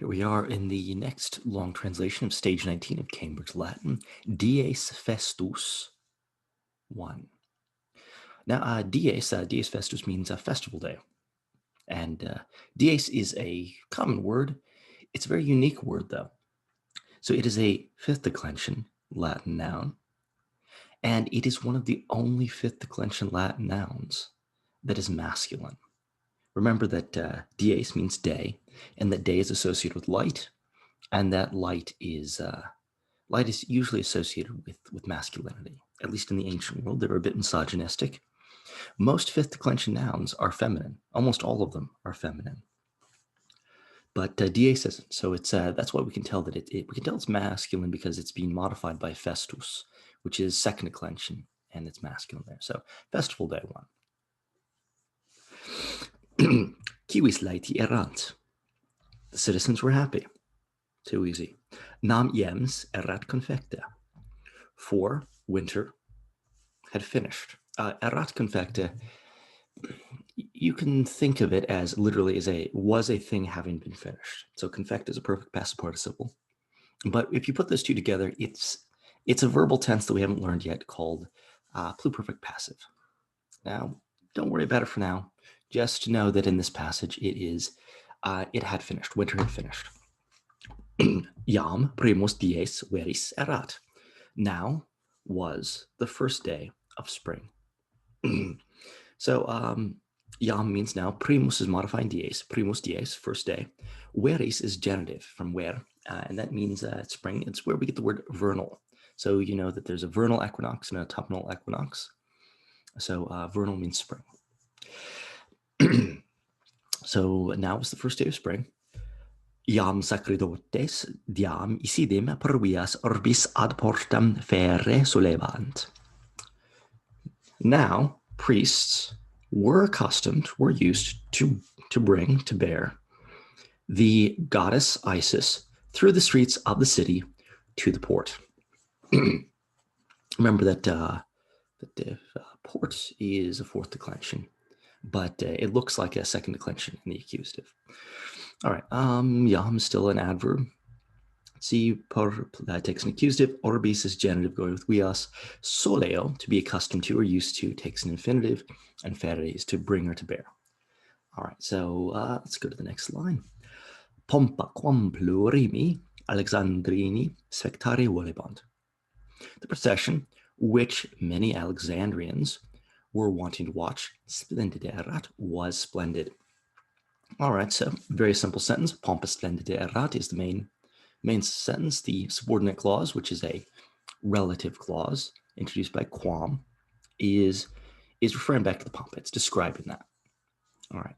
Here we are in the next long translation of stage 19 of Cambridge Latin, Dies Festus 1. Now, Dies Festus means a festival day. And Dies is a common word. It's a very unique word, though. So it is a fifth declension Latin noun, and it is one of the only fifth declension Latin nouns that is masculine. Remember that Dies means day, and that day is associated with light, and that light is usually associated with masculinity. At least in the ancient world, they were a bit misogynistic. Most fifth declension nouns are feminine. Almost all of them are feminine. But Dies isn't. So it's that's why we can tell that we can tell it's masculine because it's being modified by Festus, which is second declension, and it's masculine there. So festival day 1. Civis laeti erant. The citizens were happy. Too easy. Nam iems erat confecta. For winter had finished. Erat confecta, you can think of it as literally as was a thing having been finished. So confecta is a perfect past participle. But if you put those two together, it's a verbal tense that we haven't learned yet called pluperfect passive. Now, don't worry about it for now. Just know that in this passage, it had finished. Winter had finished. Iam primus dies veris erat. Now was the first day of spring. So iam means now. Primus is modifying dies. Primus dies, first day. Veris is genitive from where, and that means spring. It's where we get the word vernal. So you know that there's a vernal equinox and a autumnal equinox. So vernal means spring. So now is the first day of spring. Iam sacerdotes diam isidem provias orbis ad portam ferre sollevant. Now priests were used to bear the goddess Isis through the streets of the city to the port. Remember that the port is a fourth declension, but it looks like a second declension in the accusative. All right, iam is still an adverb. See, that takes an accusative. Orbis is genitive going with vias. Soleo, to be accustomed to or used to, takes an infinitive. And ferre is to bring or to bear. All right, so let's go to the next line. Pompa quam plurimi Alexandrini spectare volebant. The procession, which many Alexandrians were wanting to watch, splendide erat, was splendid. All right, so very simple sentence. Pompa splendide erat is the main sentence. The subordinate clause, which is a relative clause introduced by quam, is referring back to the pompa. It's describing that. All right.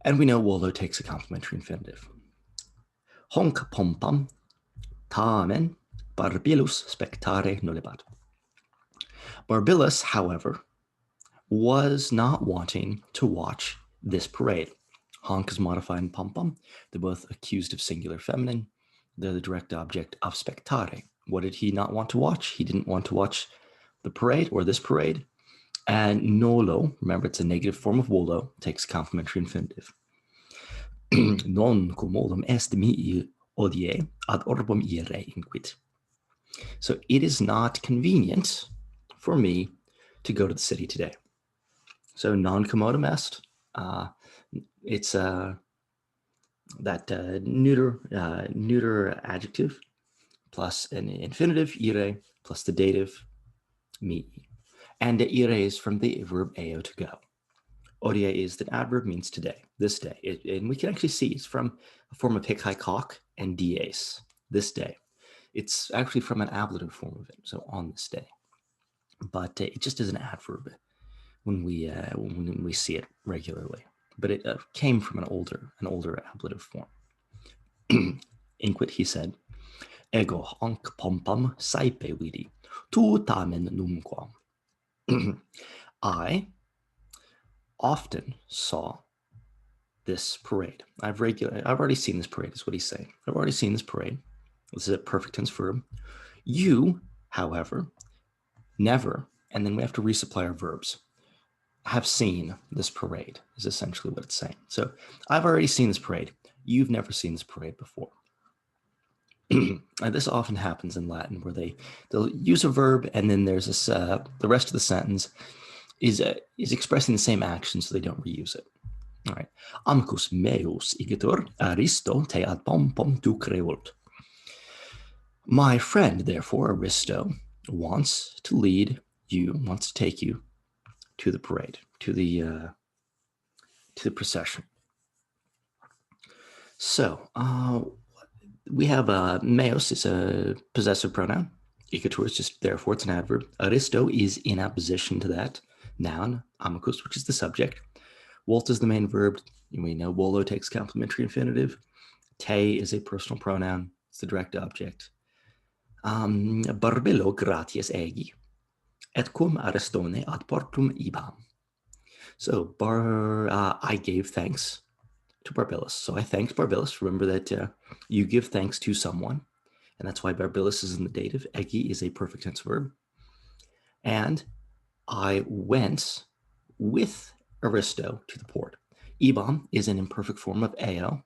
And we know volo takes a complementary infinitive. Honc pompam tamen barbilus spectare nolebat. Barbilus, however, was not wanting to watch this parade. Honc is modifying pompam. They're both accusative singular feminine. They're the direct object of spectare. What did he not want to watch? He didn't want to watch the parade or this parade. And nolo, remember it's a negative form of volo, takes complementary infinitive. Non commodum est mihi odie ad orbum ire inquit. So it is not convenient for me to go to the city today. So non commodum est, it's that neuter adjective plus an infinitive, ire, plus the dative, mihi. And ire is from the verb eo, to go. Odie is the adverb, means today, this day. And we can actually see it's from a form of hic, haec, hoc, and dies, this day. It's actually from an ablative form of it, so on this day. But it just is an adverb when we see it regularly. But it came from an older ablative form. Inquit, he said, ego honc pompam saepe vidi, tu tamen numquam. I often saw this parade. I've already seen this parade, is what he's saying. I've already seen this parade. This is a perfect tense verb. You, however, never, and then we have to resupply our verbs, have seen this parade, is essentially what it's saying. So I've already seen this parade. You've never seen this parade before. And this often happens in Latin, where they'll use a verb, and then there's this the rest of the sentence is expressing the same action, so they don't reuse it. All right. Amicus meus igitur aristo te ad pompom tu creult. My friend, therefore, Aristo, wants to take you to the parade, to the procession. So we have meos is a possessive pronoun. Igitur is just therefore, it's an adverb. Aristo is in opposition to that noun. Amicus, which is the subject. Volt is the main verb. We know volo takes complementary infinitive. Te is a personal pronoun. It's the direct object. Barbillo gratias egi, et cum Aristone ad portum ibam. So I gave thanks to Barbilus. So I thanked Barbilus. Remember that you give thanks to someone, and that's why Barbilus is in the dative. Egi is a perfect tense verb. And I went with Aristo to the port. Ibam is an imperfect form of eo,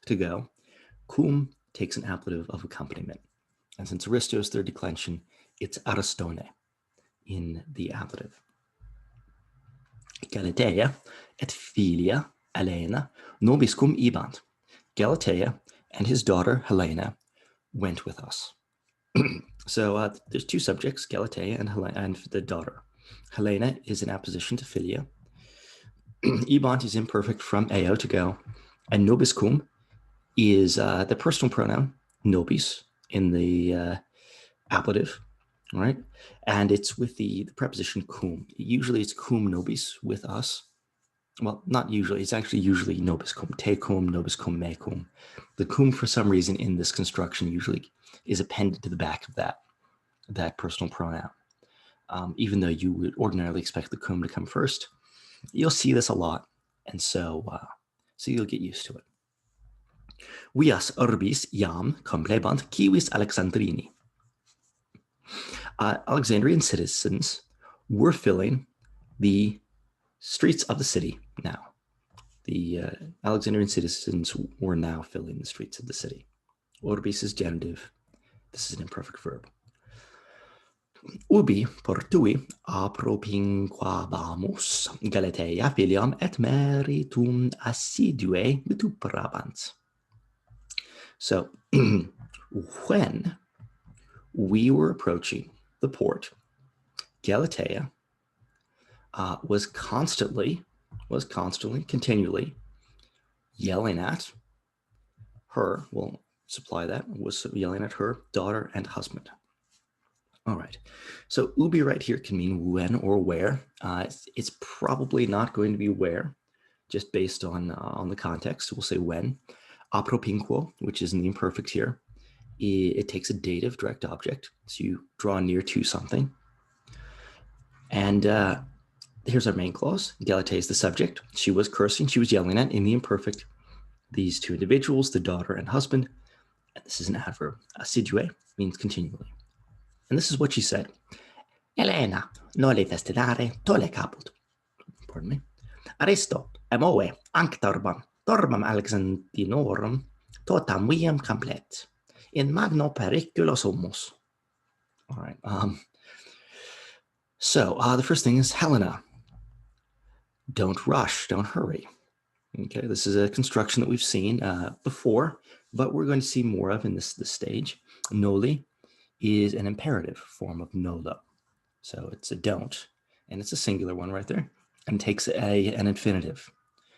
to go. Cum takes an ablative of accompaniment. And since Aristo is third declension, it's Aristone in the ablative. Galatea et filia Helena nobis cum ibant. Galatea and his daughter Helena went with us. So there's two subjects, Galatea and the daughter. Helena is in apposition to filia. Ibant is imperfect from eo, to go. And nobis cum is the personal pronoun, nobis, in the ablative, right? And it's with the preposition cum. Usually it's cum nobis with us. Well, not usually. It's actually usually nobis cum, te cum, nobis cum, me cum. The cum, for some reason, in this construction usually is appended to the back of that personal pronoun. Even though you would ordinarily expect the cum to come first, you'll see this a lot, and so you'll get used to it. Vias urbis iam complebant civis Alexandrini. Alexandrian citizens were filling the streets of the city now. The Alexandrian citizens were now filling the streets of the city. Urbis is genitive. This is an imperfect verb. Ubi portui apropinquabamus Galatea filiam et meritum assidue vituperabant. So when we were approaching the port, Galatea was continually yelling at her, we'll supply that, was yelling at her daughter and husband. All right, so ubi right here can mean when or where. It's probably not going to be where, just based on the context. We'll say when. Apropinquo, which is in the imperfect here, it takes a dative direct object, so you draw near to something. And here's our main clause. Galatea is the subject. She was cursing, she was yelling at, in the imperfect, these two individuals, the daughter and husband. And this is an adverb. Assidue means continually. And this is what she said. Helena, noli festinare tole caput. Pardon me. Aristo, emoe, anc torbam Alexandrinorum, totam viam complet. In magno periculo sumus. All right. So the first thing is Helena. Don't rush, don't hurry. Okay, this is a construction that we've seen before, but we're going to see more of in this stage. Noli is an imperative form of nolo. So it's a don't, and it's a singular one right there, and takes an infinitive.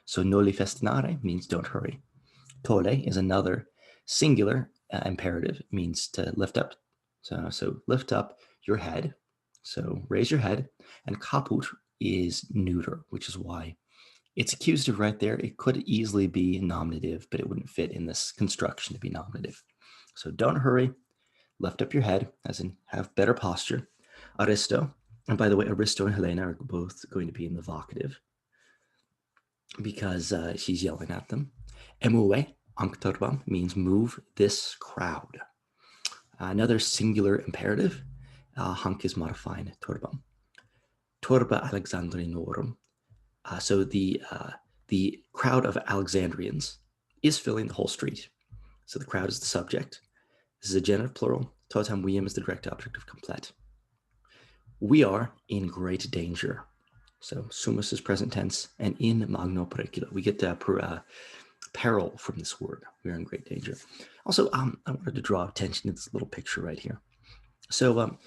So noli festinare means don't hurry. Tole is another singular imperative, means to lift up. So lift up your head. So raise your head. And caput is neuter, which is why it's accusative right there. It could easily be nominative, but it wouldn't fit in this construction to be nominative. So don't hurry. Lift up your head, as in have better posture. Aristo, and by the way, Aristo and Helena are both going to be in the vocative because she's yelling at them. Emue, anc turbam, means move this crowd. Another singular imperative, hanc is modifying turbam. Turba Alexandrinorum. So the crowd of Alexandrians is filling the whole street. So the crowd is the subject. This is a genitive plural. Totam viam is the direct object of complet. We are in great danger. So sumus is present tense, and in magno pericula. We get peril from this word. We are in great danger. Also, I wanted to draw attention to this little picture right here. So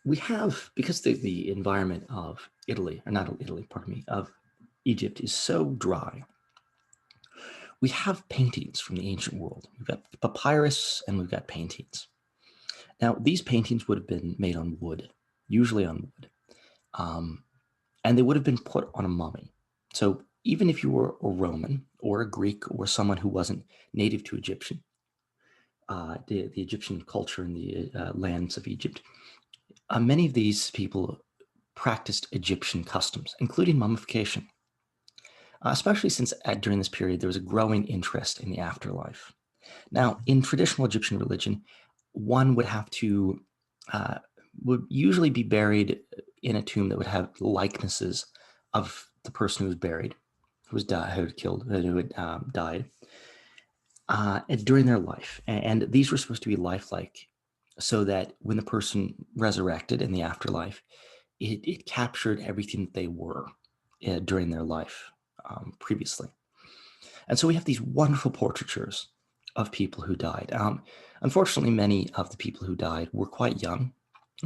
we have, because the environment of Italy, or not Italy, pardon me, of Egypt is so dry, we have paintings from the ancient world. We've got papyrus and we've got paintings. Now, these paintings would have been made on wood, usually on wood, and they would have been put on a mummy. So even if you were a Roman or a Greek or someone who wasn't native to Egyptian, the Egyptian culture and the lands of Egypt, many of these people practiced Egyptian customs, including mummification, especially since during this period there was a growing interest in the afterlife. Now, in traditional Egyptian religion, one would have to, would usually be buried in a tomb that would have likenesses of the person who was buried, who had died during their life. And these were supposed to be lifelike, so that when the person resurrected in the afterlife, it captured everything that they were during their life previously. And so we have these wonderful portraitures of people who died. Unfortunately, many of the people who died were quite young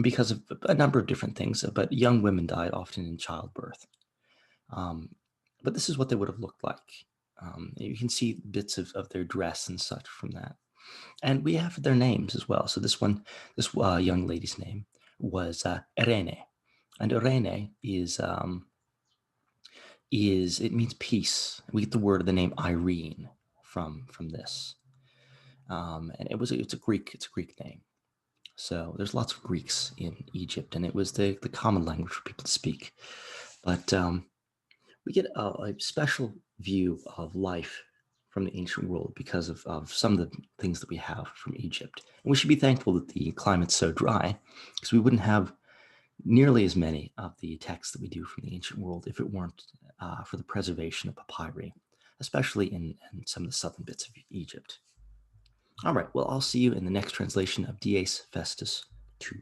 because of a number of different things, but young women died often in childbirth. But this is what they would have looked like. You can see bits of their dress and such from that. And we have their names as well. So this young lady's name was Irene. And Irene is it means peace. We get the name Irene from this. And it's a Greek name. So there's lots of Greeks in Egypt, and it was the common language for people to speak. But we get a special view of life from the ancient world because of some of the things that we have from Egypt. And we should be thankful that the climate's so dry, because we wouldn't have nearly as many of the texts that we do from the ancient world if it weren't for the preservation of papyri, especially in some of the southern bits of Egypt. All right, well, I'll see you in the next translation of Dies Festus 2.